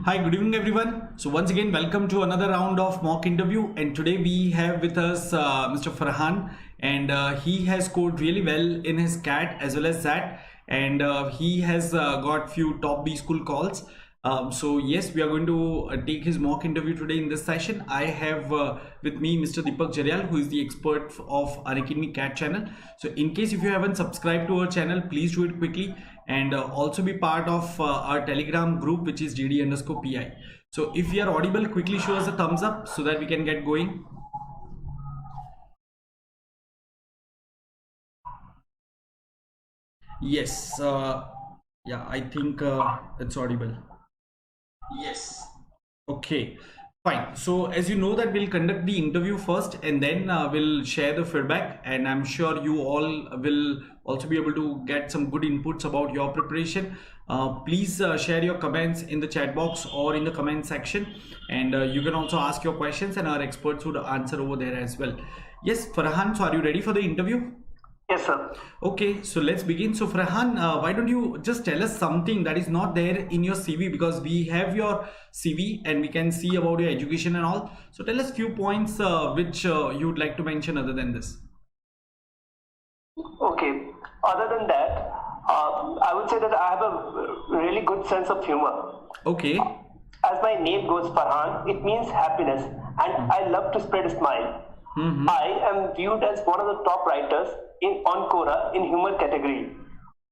Hi, good evening everyone. So once again, welcome to another round of mock interview, and today we have with us Mr. Farhan, and he has scored really well in his CAT as well as SAT, and he has got few top B school calls. So yes, we are going to take his mock interview today in this session. I have with me Mr. Deepak Jaryal, who is the expert of Unacademy CAT channel. So in case if you haven't subscribed to our channel, please do it quickly, and also be part of our Telegram group, which is GD_PI. So if you are audible, quickly show us a thumbs up so that we can get going. Yes, yeah, I think it's audible. Yes. Okay, fine. So as you know that we'll conduct the interview first, and then we'll share the feedback, and I'm sure you all will also be able to get some good inputs about your preparation. Please share your comments in the chat box or in the comment section, and you can also ask your questions and our experts would answer over there as well. Yes, Farhan, so are you ready for the interview? Yes, sir. Okay, so let's begin. So Farhan, why don't you just tell us something that is not there in your CV, because we have your CV and we can see about your education and all. So tell us few points which you would like to mention other than this. Okay. Other than that, I would say that I have a really good sense of humor. Okay. As my name goes, Farhan, it means happiness, and I love to spread a smile. I am viewed as one of the top writers on Quora in humor category.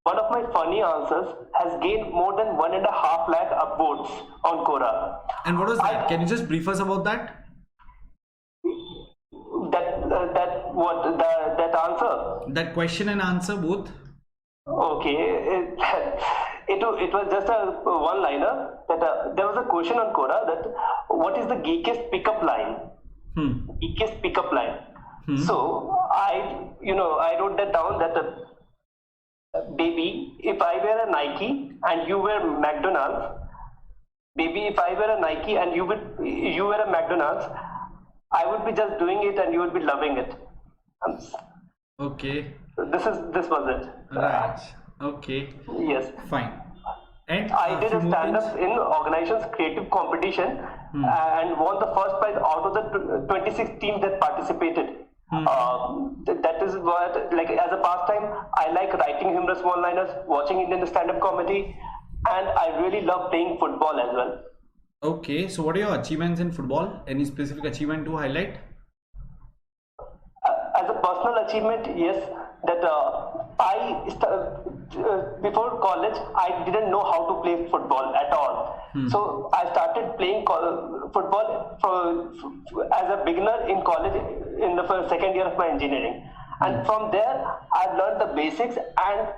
One of my funny answers has gained more than 1.5 lakh upvotes on Quora. And what was that? Can you just brief us about that? That answer? That question and answer both? Okay, it was just a one-liner that there was a question on Quora that what is the geekiest pickup line? Geekiest pickup line. So I wrote that down that baby, if I wear a Nike and you wear McDonald's, baby, if I wear a Nike and you wear a McDonald's, I would be just doing it and you would be loving it. Okay. This was it. Right. Okay. Yes. Fine. And I did a stand-up in organization's creative competition and won the first prize out of the 26 teams that participated. That is what, like, as a pastime, I like writing humorous one-liners, watching Indian stand-up comedy, and I really love playing football as well. Okay, so what are your achievements in football? Any specific achievement to highlight? As a personal achievement, yes, that before college, I didn't know how to play football at all. So I started playing football as a beginner in college in the second year of my engineering. And from there, I've learned the basics, and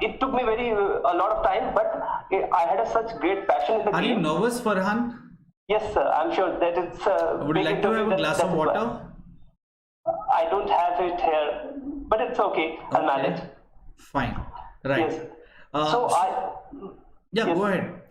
it took me a lot of time, but I had such great passion in the game. Are you nervous, Farhan? Yes, sir. I'm sure that it's. Would you like to have a glass of water? I don't have it here, but it's okay. I'll manage. Fine. Right. Yes. Yeah, yes.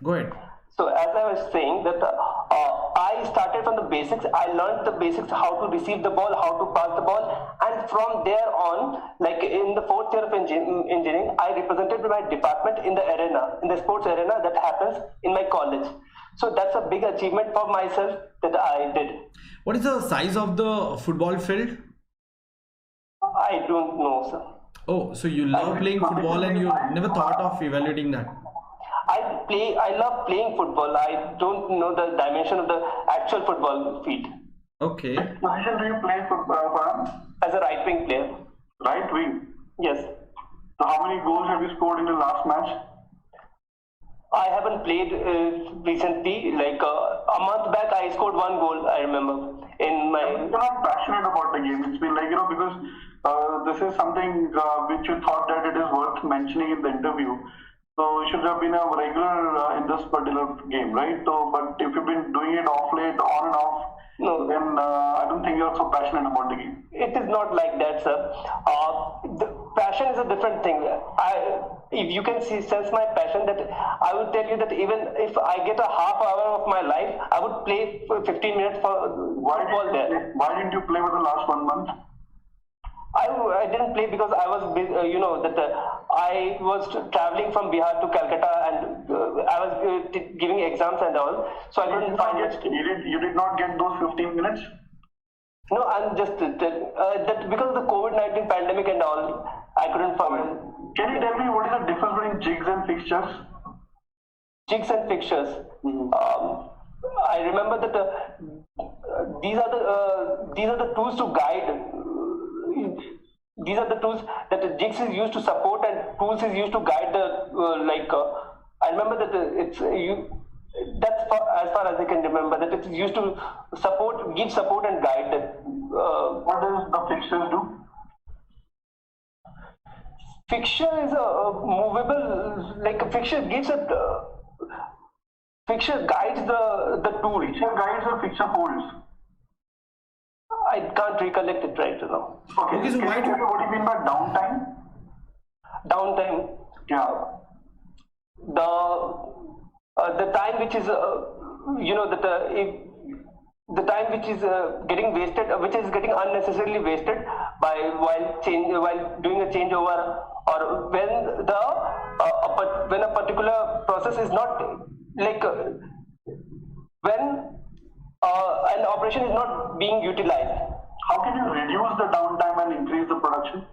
Go ahead. So as I was saying that I started from the basics. I learned the basics, how to receive the ball, how to pass the ball, and from there on, like in the fourth year of engineering, I represented my department in the sports arena that happens in my college. So that's a big achievement for myself that I did. What is the size of the football field? I don't know, sir. Oh, so you love playing football and you never thought of evaluating that? I love playing football. I don't know the dimension of the actual football field. Okay. Which position do you play football? As a right wing player. Right wing? Yes. So how many goals have you scored in the last match? I haven't played recently. Like a month back, I scored 1 goal, I remember. You're not passionate about the game. It's been like, because this is something which you thought that it is worth mentioning in the interview. So you should have been a regular in this particular game, right? So, but if you've been doing it off late, on and off, then I don't think you're so passionate about the game. It is not like that, sir. The passion is a different thing. If you can sense my passion, that I would tell you that even if I get a half hour of my life, I would play for 15 minutes for football there. Why didn't you play for the last 1 month? I didn't play because I was I was traveling from Bihar to Calcutta, and I was giving exams and all, so I couldn't find it. You did not get those 15 minutes? No, I'm just that because of the COVID-19 pandemic and all, I couldn't find it. Can you tell me what is the difference between jigs and fixtures? Jigs and fixtures. I remember that these are the tools to guide. These are the tools that the jigs is used to support, and tools is used to guide the I remember that that's as far as I can remember, that it's used to give support and guide. What does the fixtures do? Fixture is a movable, like a fixture gives fixture guides the tool. Fixture guides or fixture holds? I can't recollect it right now. Okay, so what do you mean by downtime? Downtime. Yeah. The time which is the time which is getting wasted, which is getting unnecessarily wasted while doing a changeover, or when a particular process is not when an operation is not being utilized. How can you reduce the downtime and increase the production?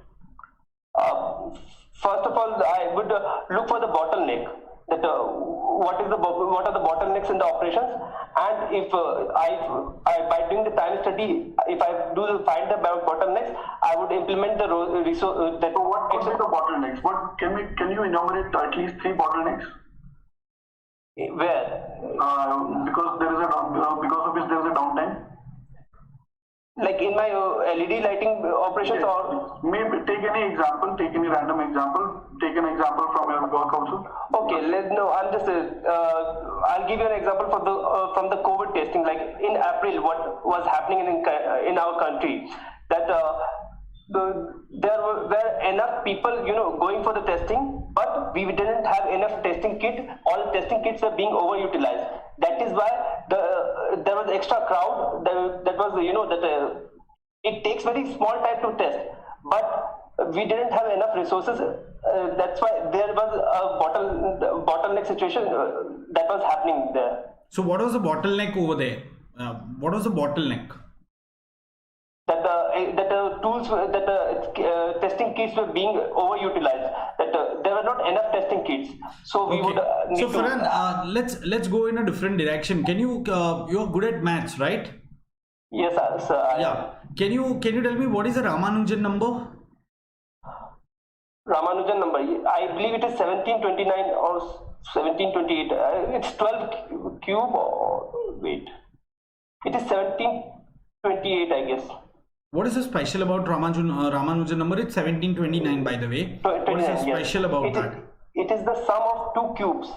First of all, I would look for the bottleneck. That what are the bottlenecks in the operations, and if I by doing the time study, if I do find the bottlenecks, I would implement the resource. So what could be the bottlenecks? What can you enumerate at least 3 bottlenecks? Where? Because of which there is a downtime. Like in my LED lighting operations, yes. Or maybe take any example, take any random example, take an example from your work also. Okay, I'm just I'll give you an example from the COVID testing. Like in April, what was happening in our country, that there were enough people going for the testing, but we didn't have enough testing kit. All testing kits were being overutilized. That is why there was extra crowd. That was it takes very small time to test, but we didn't have enough resources. That's why there was a bottleneck situation that was happening there. So what was the bottleneck over there? What was the bottleneck? That the tools, that the testing kits were being overutilized. That there were not enough testing kits. So we would need so Farhan, let's go in a different direction. Can you you're good at maths, right? Yes, sir. Yeah. Can you tell me what is the Ramanujan number? Ramanujan number, I believe it is 1729 or 1728. It's 12 cube, or wait, it is 1728, I guess. What is so special about Ramanujan number? It's 1729, by the way. What is so special about that? It is the sum of 2 cubes,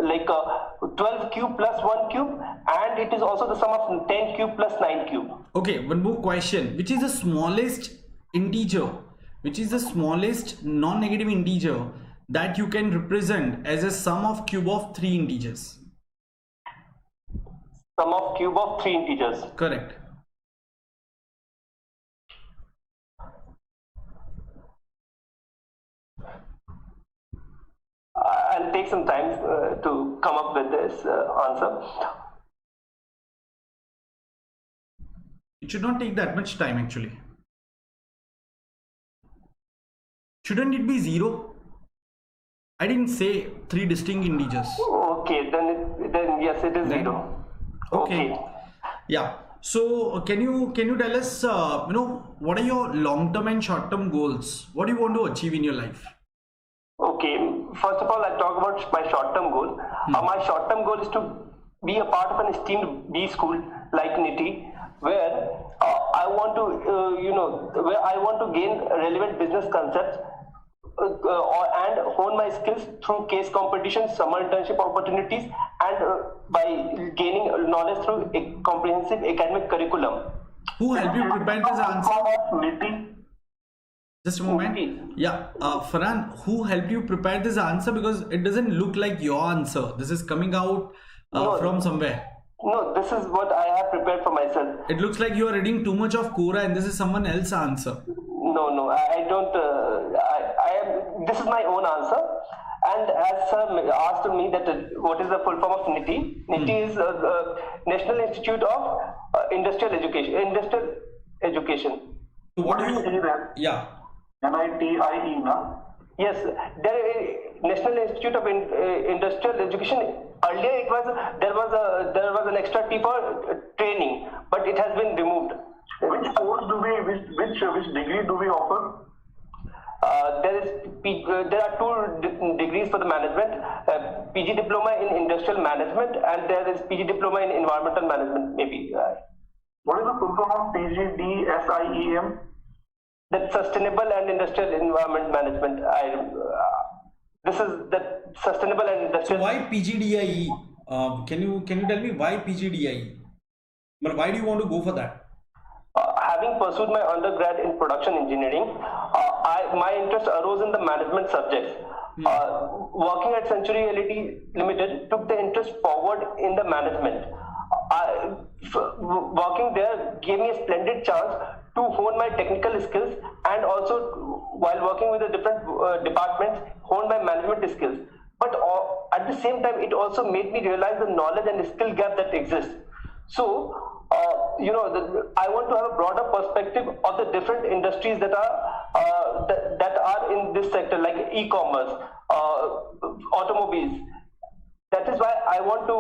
like 12 cube plus 1 cube, and it is also the sum of 10 cube plus 9 cube. Okay, one more question. Which is the smallest integer? Which is the smallest non-negative integer that you can represent as a sum of cube of 3 integers? Sum of cube of 3 integers. Correct. I'll take some time to come up with this answer. It should not take that much time actually. Shouldn't it be 0? I didn't say 3 distinct integers. Okay, then yes, it is 0. Okay. Yeah. So can you tell us what are your long-term and short-term goals? What do you want to achieve in your life? Okay, first of all, I'll talk about my short-term goal. My short-term goal is to be a part of an esteemed B school like NITI, where I want to gain relevant business concepts and hone my skills through case competitions, summer internship opportunities, and by gaining knowledge through a comprehensive academic curriculum. Who helped you prepare this answer? NITI. Just a moment. Yeah, Farhan, who helped you prepare this answer? Because it doesn't look like your answer. This is coming out from somewhere. No, this is what I have prepared for myself. It looks like you are reading too much of Quora and this is someone else's answer. No, I don't. I am. This is my own answer. And as sir asked me that what is the full form of NITI? NITI is National Institute of Industrial Education. So what do you? Yeah. NITIE, na? Yes, there is National Institute of Industrial Education. Earlier, there was an extra T for training, but it has been removed. Which course do we? Which degree do we offer? There are two degrees for the management: PG Diploma in Industrial Management, and there is PG Diploma in Environmental Management. Maybe. What is the full form of PGDSIEM? That's Sustainable and Industrial Environment Management. This is the Sustainable and Industrial. So why PGDIE? Can you tell me why PGDIE? But why do you want to go for that? Having pursued my undergrad in production engineering, my interest arose in the management subjects. Working at Century LED Limited took the interest forward in the management. Working there gave me a splendid chance to hone my technical skills, and also while working with the different departments, hone my management skills. But at the same time, it also made me realize the knowledge and skill gap that exists. So, I want to have a broader perspective of the different industries that are in this sector, like e-commerce, automobiles. That is why I want to,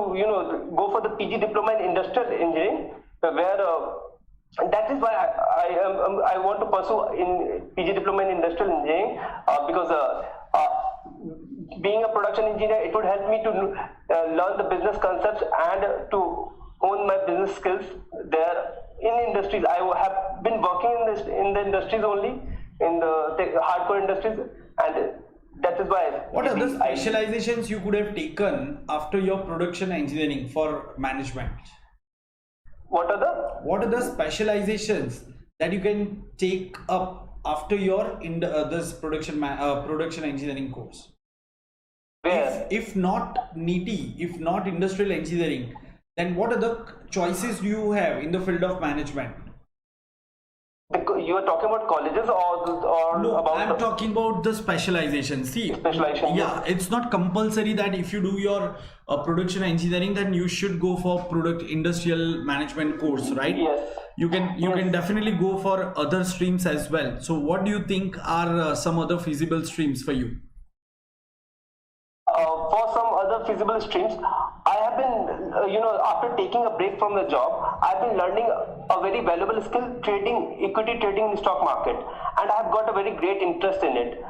go for the PG Diploma in Industrial Engineering, where that is why I want to pursue in PG Diploma in Industrial Engineering, because being a production engineer, it would help me to learn the business concepts and to hone my business skills there in industries. I have been working in the industries only, in the hardcore industries, and that is why. What are the specializations you could have taken after your production engineering for management? What are the specializations that you can take up after your this production engineering course? Where? If not NITI, if not industrial engineering, then what are the choices you have in the field of management? You are talking about colleges or no, about? I'm talking about the specialization. See, specialization. Yeah, it's not compulsory that if you do your production engineering, then you should go for industrial management course, right? Yes. You can definitely go for other streams as well. So, what do you think are some other feasible streams for you? For some other feasible streams, I have been, after taking a break from the job, I've been learning a very valuable skill, equity trading in the stock market, and I've got a very great interest in it.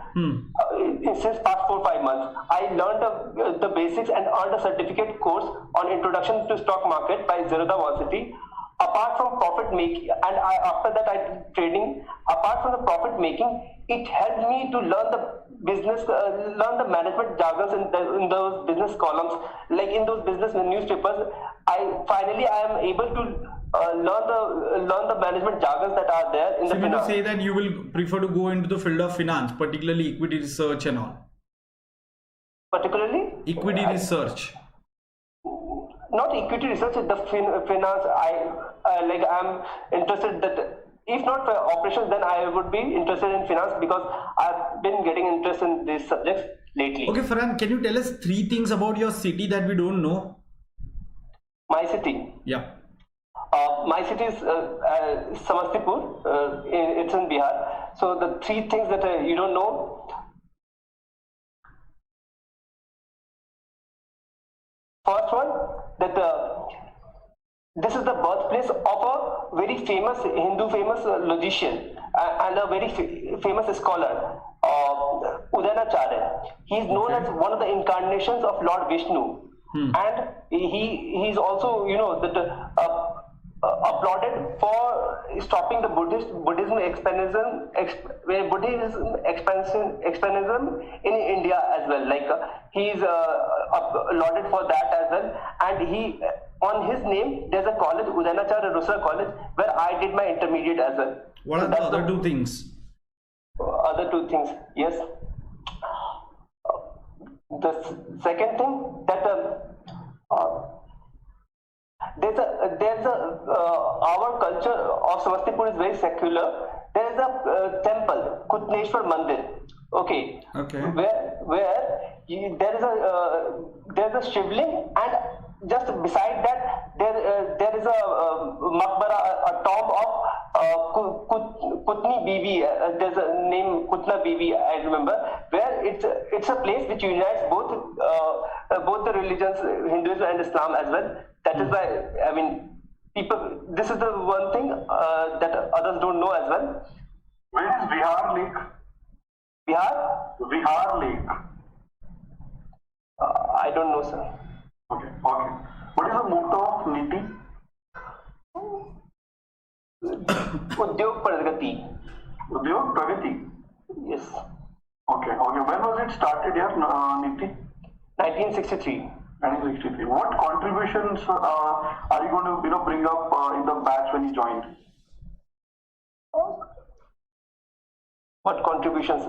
Since past 4-5 months, I learned the basics and earned a certificate course on Introduction to Stock Market by Zerodha Varsity. Apart from profit making, and after that I did trading. Apart from the profit making, it helped me to learn the business, learn the management jargons in those business columns, like in those business newspapers. I am able to learn the management jargons that are there in the finance. So you say that you will prefer to go into the field of finance, particularly equity research and all. Particularly equity research. Not equity research, the finance. I'm interested that if not for operations, then I would be interested in finance, because I've been getting interest in these subjects lately. Okay, Farhan, can you tell us 3 things about your city that we don't know? My city? Yeah. My city is Samastipur. It's in Bihar. So the 3 things that you don't know. First one, that this is the birthplace of a very famous logician and a very famous scholar, Udanacharya. He is known as one of the incarnations of Lord Vishnu, and he is also applauded for stopping the Buddhism expansionism in India as well. Like he is lauded for that as well, and on his name there's a college, Udanacharya Rusra College, where I did my intermediate as well. What are the other 2 things? Other 2 things, yes. The second thing, that our culture of Samastipur is very secular. there is a temple, Kutneshwar Mandir. Okay. Okay. Where there's a shivling, and just beside that there is a maqbara, a tomb of Kutni Bibi. There's a name Kutna Bibi, I remember, where it's a place which unites both the religions, Hinduism and Islam as well. That is why, I mean, people. This is the one thing that others don't know as well. Where is Vihar Lake? Vihar Lake. I don't know, sir. Okay. What is the motto of NITI? Udyog Pragati. Udyog Pragati. Yes. Okay. When was it started here, NITI? 1963. 1963. What contributions are you going to bring up in the batch when you joined? What contributions?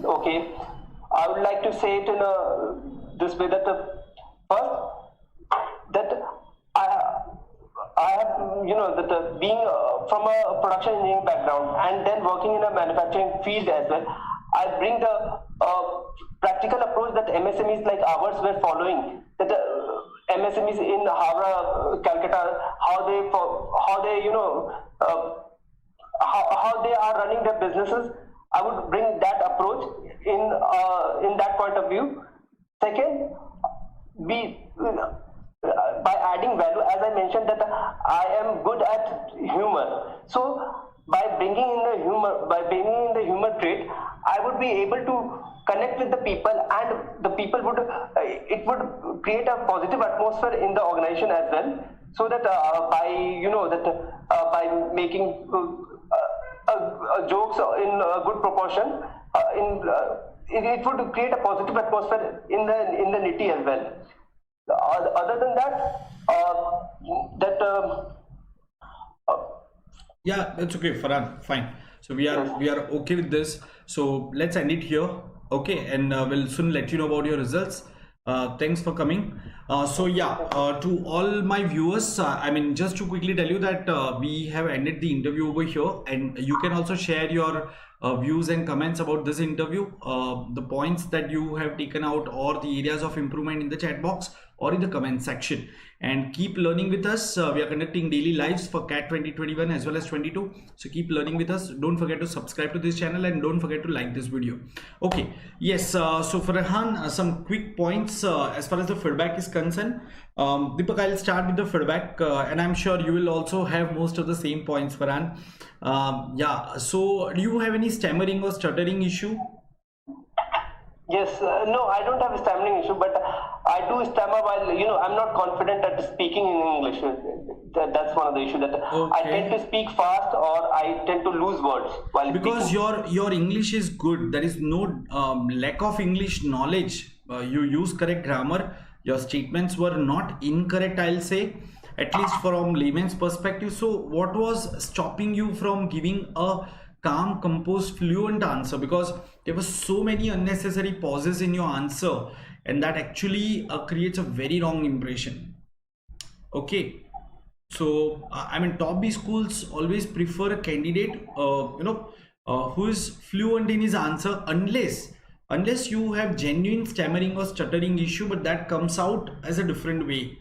Okay, I would like to say it in this way, that I have, that being from a production engineering background and then working in a manufacturing field as well, I bring the practical approach that MSMEs like ours were following. That MSMEs in Howrah, Calcutta, how they are running their businesses. I would bring that approach in that point of view. Second, by adding value, as I mentioned that I am good at humor. So by bringing in the humor trait, I would be able to connect with the people, and the people would create a positive atmosphere in the organization as well. So that by making jokes in a good proportion, it would create a positive atmosphere in the NITI as well. Other than that, yeah, that's okay, Farhan. Fine. So we are okay with this. So let's end it here. Okay, and we'll soon let you know about your results. Thanks for coming. To all my viewers, I mean, just to quickly tell you that we have ended the interview over here, and you can also share your views and comments about this interview, the points that you have taken out or the areas of improvement in the chat box or in the comment section. And keep learning with us. We are conducting daily lives for CAT 2021 as well as 22. So keep learning with us. Don't forget to subscribe to this channel and don't forget to like this video. Okay, yes, so Farhan, some quick points as far as the feedback is concerned. Deepak, I'll start with the feedback and I'm sure you will also have most of the same points, Farhan. So do you have any stammering or stuttering issue? Yes, no, I don't have a stammering issue, but I do stammer while, I'm not confident at speaking in English. That's one of the issues, that I tend to speak fast or I tend to lose words while because speaking. your English is good. There is no lack of English knowledge. You use correct grammar. Your statements were not incorrect, I'll say, at least from layman's perspective. So what was stopping you from giving a calm, composed, fluent answer? Because there were so many unnecessary pauses in your answer, and that actually creates a very wrong impression. Okay, so I mean, top B schools always prefer a candidate who is fluent in his answer, unless you have genuine stammering or stuttering issue, but that comes out as a different way,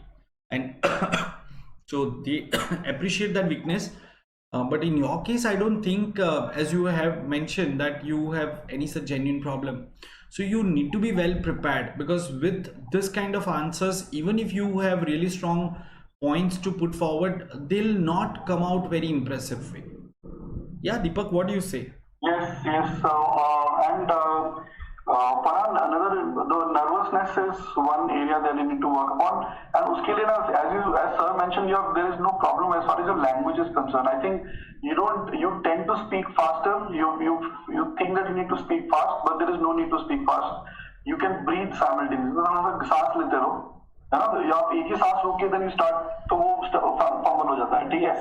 and so they appreciate that weakness. But in your case, I don't think, as you have mentioned, that you have any such genuine problem. So you need to be well prepared, because with this kind of answers, even if you have really strong points to put forward, they'll not come out very impressive way. Yeah, Deepak, what do you say? Yes. Farhan, the nervousness is one area that you need to work upon, and uske liye as sir mentioned, there is no problem as far as your language is concerned. I think you tend to speak faster. You think that you need to speak fast, but there is no need to speak fast. You can breathe simultaneously. सांस लेते रहो, है ना? या आप एक ही सांस रोक के then you start, तो वो फॉर्मल हो जाता है, ठीक है?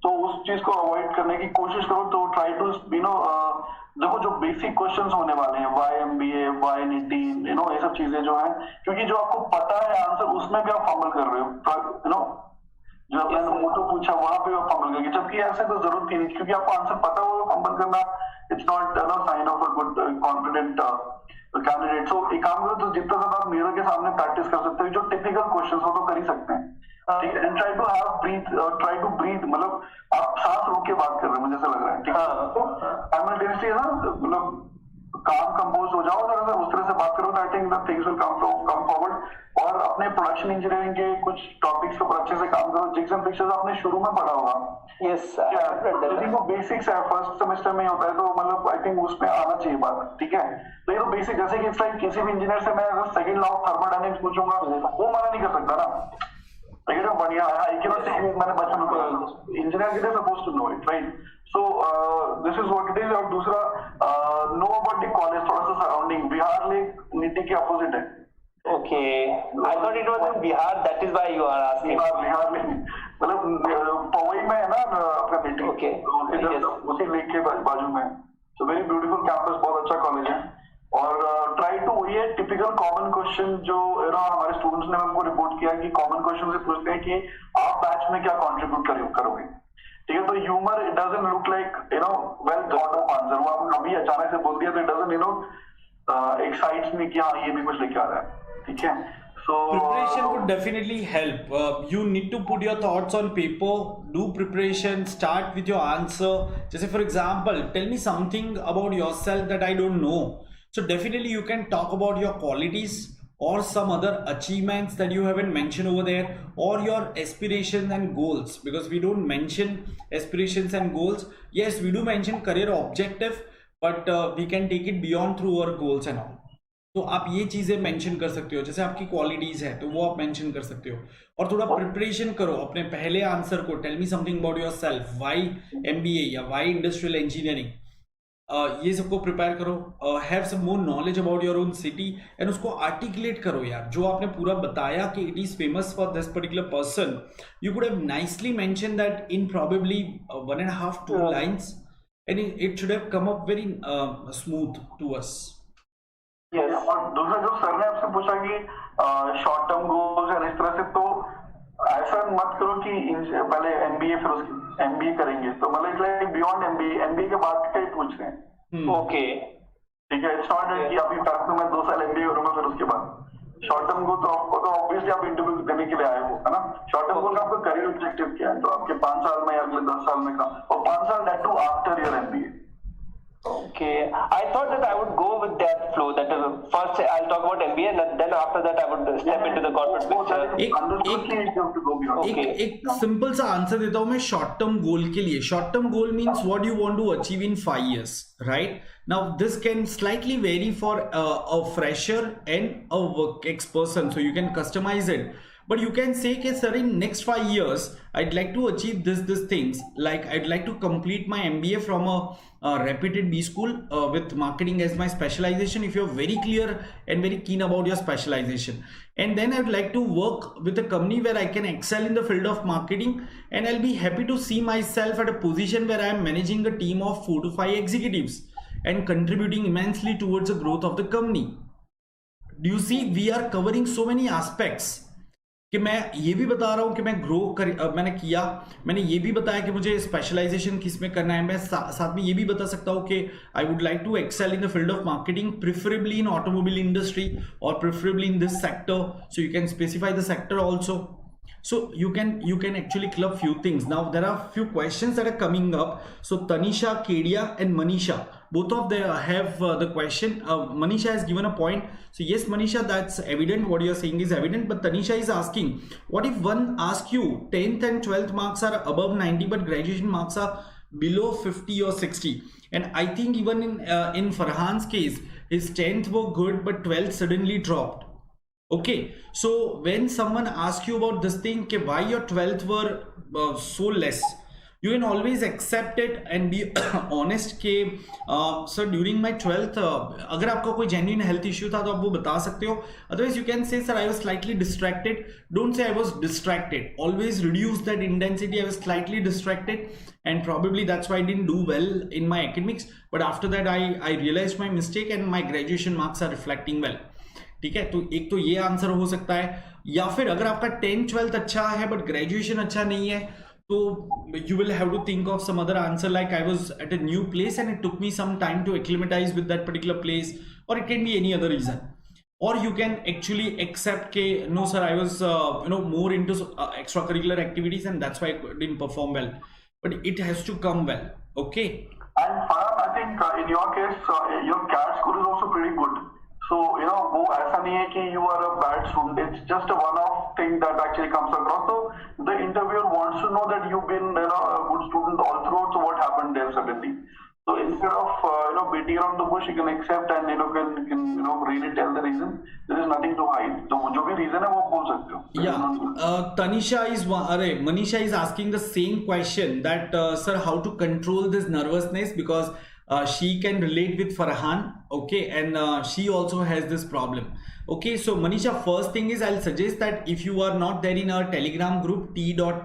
तो उस चीज को अवॉइड करने की कोशिश करो. तो try to देखो जो बेसिक क्वेश्चंस होने वाले हैं, वाई एमबीए, वाई नीति, ये सब चीजें जो हैं, क्योंकि जो आपको पता है आंसर उसमें भी आप फंबल कर रहे हो, जो मैंने मोटो पूछा वहां पे आप फंबल करेंगे, जबकि ऐसे तो जरूरत ही नहीं, क्योंकि आपको आंसर पता हो फंबल करना it's not sign of a good confident candidate. So एक काम करो, तो जितना ज्यादा आप मिरर के सामने प्रैक्टिस कर सकते हो, जो टिपिकल क्वेश्चन हो तो कर ही सकते हैं, ठीक है। एंड ट्राई टू ब्रीथ, मतलब आप सांस रोक के बात कर रहे हैं, मुझे ऐसा लग रहा है, ठीक है। तो साइमल्टेनियसली ना, मतलब काम कंपोज हो जाओ, अगर उस तरह से बात करो, I think that things will come forward. और अपने प्रोडक्शन इंजीनियरिंग के कुछ टॉपिक्स पर अच्छे से काम करो, जिग्स एंड फिक्सर्स आपने शुरू में पढ़ा होगा। यस, यदि वो बेसिक्स है, फर्स्ट सेमेस्टर में होता है, तो मतलब आई थिंक उसमें आना चाहिए बात, ठीक है। तो ये तो बेसिक, जैसे कि इट्स लाइक किसी भी इंजीनियर से मैं अगर सेकंड लॉ ऑफ थर्मोडायनेमिक्स पूछूंगा, वो मना नहीं कर सकता ना, बढ़िया है, मैंने बचपन में इंजीनियर के लिए suppose to know it, right. So this is what it is. और दूसरा, नो अबाउट द कॉलेज, थोड़ा सा सराउंडिंग, बिहार लेक नीति के अपोजिट है। Okay, I thought it was in Bihar. That is why you are asking. Bihar में, मतलब पवई में है ना आपका नीति, Okay. उसी लेक के बाजू में। सो वेरी ब्यूटीफुल कैंपस, बहुत अच्छा कॉलेज है। और ट्राई टू, ये टिपिकल कॉमन क्वेश्चन जो हमारे स्टूडेंट्स ने हमको रिपोर्ट किया कि कॉमन क्वेश्चन से पूछते हैं कि आप बैच में क्या कंट्रीब्यूट करोगे, ठीक है। तो humour, it doesn't look like well thought of answer, वो आपने अभी अचानक से बोल दिया तो इट डजंट एक्साइट्स मी कि हाँ ये भी कुछ लेके आ रहा है, ठीक है। So preparation would definitely help. You need to put your thoughts on paper, do preparation, start with your answer. Just for example, tell me something about yourself that I don't know. So definitely you can talk about your qualities or some other achievements that you haven't mentioned over there, or your aspirations and goals, because we don't mention aspirations and goals. Yes, we do mention career objective, but we can take it beyond through our goals and all. तो आप ये चीजें mention कर सकते हो, जैसे आपकी qualities है तो वो आप मेंशन कर सकते हो। और थोड़ा प्रिपरेशन करो अपने पहले आंसर को, tell me something about yourself, why MBA या व्हाई इंडस्ट्रियल इंजीनियरिंग, ये सबको प्रिपेयर करो। Have some more knowledge about your own city and उसको आर्टिकुलेट करो यार, जो आपने पूरा बताया कि it is famous for this particular person, you could have nicely mention that in probably 1.5-2 lines and it should have come up very smooth to us. Yes. और दूसरा जो सर ने आपसे पूछा कि शॉर्ट टर्म गोल्स या इस तरह से, तो ऐसा मत करो कि पहले एमबीए फिर उसके एमबीए करेंगे, तो मतलब लाइक बियॉन्ड एमबीए के बाद का ही पूछ रहे हैं। ओके, ठीक है, इट्स नॉट कि अभी तक मैं 2 साल एमबीए करूंगा फिर उसके बाद शॉर्ट टर्म गोल, तो ऑब्वियसली आप इंटरव्यू देने के लिए आए हो, है ना। शॉर्ट टर्म गोल का आपका करियर ऑब्जेक्टिव क्या है, तो आपके 5 साल में या अगले 10 साल में का, और 5 साल that too after your MBA. Okay, I thought that I would go with that flow. That first I'll talk about MBA, and then after that I would step into the corporate picture. एक simple सा answer देता हूं मैं short term goal के लिए। Short term goal means what you want to achieve in 5 years, right? Now this can slightly vary for a fresher and a work ex person, so you can customize it. But you can say, okay, sir, in next 5 years, I'd like to achieve this things. Like I'd like to complete my MBA from a reputed B school with marketing as my specialization. If you're very clear and very keen about your specialization, and then I'd like to work with a company where I can excel in the field of marketing, and I'll be happy to see myself at a position where I am managing a team of 4 to 5 executives and contributing immensely towards the growth of the company. Do you see? We are covering so many aspects. कि मैं ये भी बता रहा हूँ कि मैं मैंने किया, मैंने ये भी बताया कि मुझे स्पेशलाइजेशन किस में करना है, मैं साथ में ये भी बता सकता हूँ कि I would like to excel in the field of marketing, preferably in automobile industry और preferably in this sector, so you can specify the sector also. So you can actually club few things. Now there are few questions that are coming up. So Tanisha, Kedia and Manisha, both of them have the question. Manisha has given a point. So yes, Manisha, that's evident. What you are saying is evident. But Tanisha is asking, what if one asks you 10th and 12th marks are above 90 but graduation marks are below 50 or 60? And I think even in Farhan's case, his 10th were good but 12th suddenly dropped. Okay, so when someone asks you about this thing, why your 12th were so less, you can always accept it and be honest के sir during my 12th अगर आपका कोई genuine health issue था तो आप वो बता सकते हो. Otherwise you can say sir I was slightly distracted. Don't say I was distracted. Always reduce that intensity. I was slightly distracted and probably that's why I didn't do well in my academics. But after that I realized my mistake and my graduation marks are reflecting well. ठीक है, तो एक तो ये answer हो सकता है. या फिर अगर आपका 10th 12th अच्छा है बट ग्रेजुएशन अच्छा नहीं है तो you will have to think of some other answer like I was at a new place and it took me some time to acclimatize with that particular place, or it can be any other reason. Or you can actually accept ke no sir I was more into extracurricular activities and that's why I didn't perform well, but it has to come well. Okay. And Farhan, I think in your case your CAT score is also pretty good. So, वो ऐसा नहीं है कि you are a bad student. It's just a one-off thing that actually comes across. So, the interviewer wants to know that you've been, a good student all throughout. So, what happened there suddenly? So, instead of beating around the bush, you can accept and can really tell the reason. There is nothing to hide. So, जो भी reason है वो बोल सकते हो. Yeah. Manisha is asking the same question that sir, how to control this nervousness because she can relate with Farhan, okay, and she also has this problem. Okay, so Manisha, first thing is I'll suggest that if you are not there in our Telegram group t.me/gd_pi,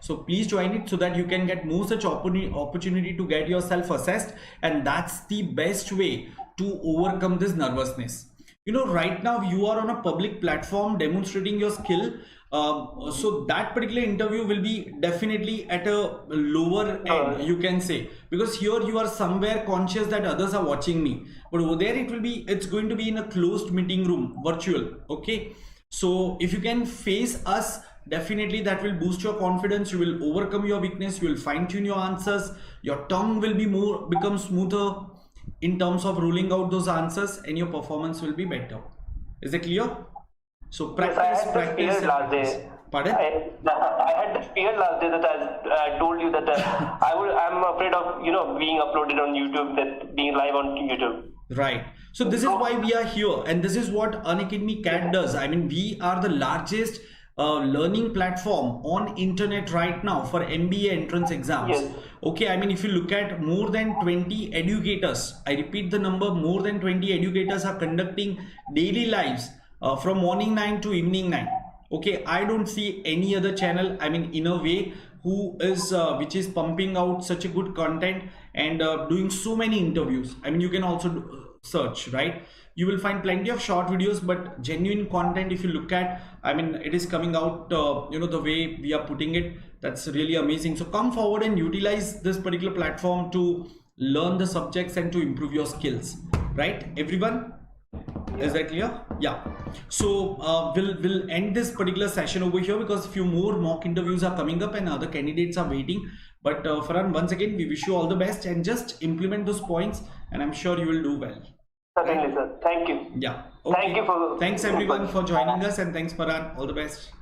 so please join it so that you can get more such opportunity to get yourself assessed, and that's the best way to overcome this nervousness. Right now you are on a public platform demonstrating your skill. So that particular interview will be definitely at a lower end, you can say, because here you are somewhere conscious that others are watching me, but over there it's going to be in a closed meeting room, virtual. Okay, so if you can face us, definitely that will boost your confidence. You will overcome your weakness, you will fine-tune your answers, your tongue will become smoother in terms of ruling out those answers, and your performance will be better. Is it clear? So practice. Last day. Pardon? I had this fear last day that I told you that I'm afraid of being uploaded on YouTube, that being live on YouTube. Right. So this is why we are here, and this is what Unacademy CAT does. I mean, we are the largest learning platform on internet right now for MBA entrance exams. Yes. Okay, I mean, if you look at more than 20 educators, I repeat the number, more than 20 educators are conducting daily lives from morning 9 to evening 9. Okay, I don't see any other channel, I mean, in a way, which is pumping out such a good content and doing so many interviews. I mean, you can also search, right? You will find plenty of short videos, but genuine content, if you look at, I mean, it is coming out, the way we are putting it, that's really amazing. So come forward and utilize this particular platform to learn the subjects and to improve your skills, right? Everyone? Is that clear? Yeah. So we'll end this particular session over here because a few more mock interviews are coming up and other candidates are waiting. But Farhan, once again, we wish you all the best and just implement those points, and I'm sure you will do well. Certainly, sir. Thank you. Yeah. Okay. Thank you for. Thanks everyone for joining us, and thanks Farhan. All the best.